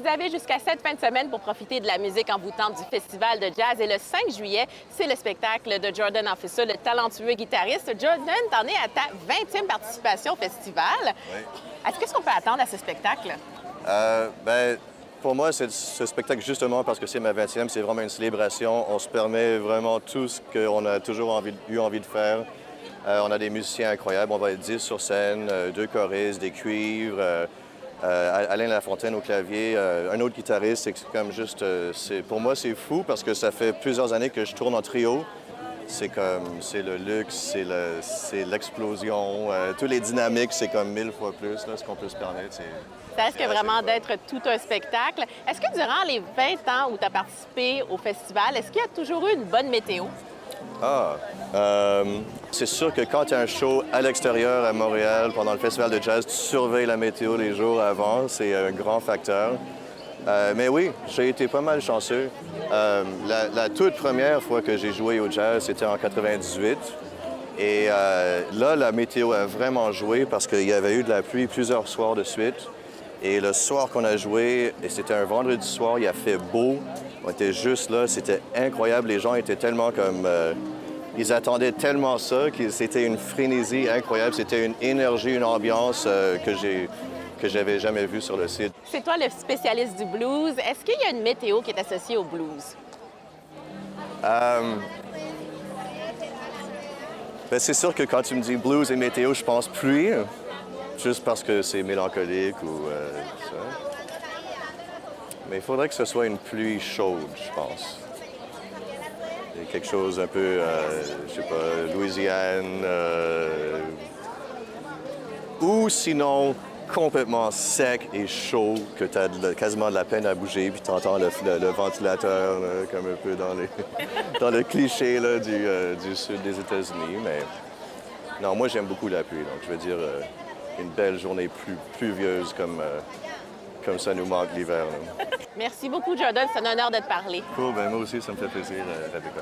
Vous avez jusqu'à cette fin de semaine pour profiter de la musique envoûtante du Festival de jazz. Et le 5 juillet, c'est le spectacle de Jordan Officer, le talentueux guitariste. Jordan, t'en es à ta 20e participation au festival. Oui. Qu'est-ce qu'on peut attendre à ce spectacle? Pour moi, c'est ce spectacle, justement, parce que c'est ma 20e, c'est vraiment une célébration. On se permet vraiment tout ce qu'on a toujours eu envie de faire. On a des musiciens incroyables. On va être 10 sur scène, 2 choristes, des cuivres, Alain Lafontaine au clavier, un autre guitariste. C'est comme juste... pour moi, c'est fou parce que ça fait plusieurs années que je tourne en trio. C'est le luxe, c'est l'explosion. Tous les dynamiques, c'est comme 1000 fois plus, là, ce qu'on peut se permettre. Ça risque vraiment d'être tout un spectacle. Est-ce que durant les 20 ans où tu as participé au festival, est-ce qu'il y a toujours eu une bonne météo? C'est sûr que quand tu as un show à l'extérieur à Montréal pendant le festival de jazz, tu surveilles la météo les jours avant. C'est un grand facteur. Mais oui, j'ai été pas mal chanceux. La toute première fois que j'ai joué au jazz, c'était en 98. Et là, la météo a vraiment joué parce qu'il y avait eu de la pluie plusieurs soirs de suite. Et le soir qu'on a joué, et c'était un vendredi soir, il a fait beau. On était juste là, c'était incroyable. Les gens étaient tellement comme... ils attendaient tellement ça que c'était une frénésie incroyable. C'était une énergie, une ambiance que j'avais jamais vue sur le site. C'est toi le spécialiste du blues. Est-ce qu'il y a une météo qui est associée au blues? C'est sûr que quand tu me dis blues et météo, je pense pluie, juste parce que c'est mélancolique ou ça. Mais il faudrait que ce soit une pluie chaude, je pense. Il y a quelque chose un peu, je sais pas, Louisiane, ou sinon complètement sec et chaud, que tu as quasiment de la peine à bouger, puis tu entends le ventilateur, là, comme un peu dans le cliché là, du sud des États-Unis. Mais non, moi j'aime beaucoup la pluie, donc je veux dire une belle journée pluvieuse comme ça nous manque l'hiver. Merci beaucoup, Jordan. C'est un honneur de te parler. Cool, moi aussi, ça me fait plaisir, Rebecca.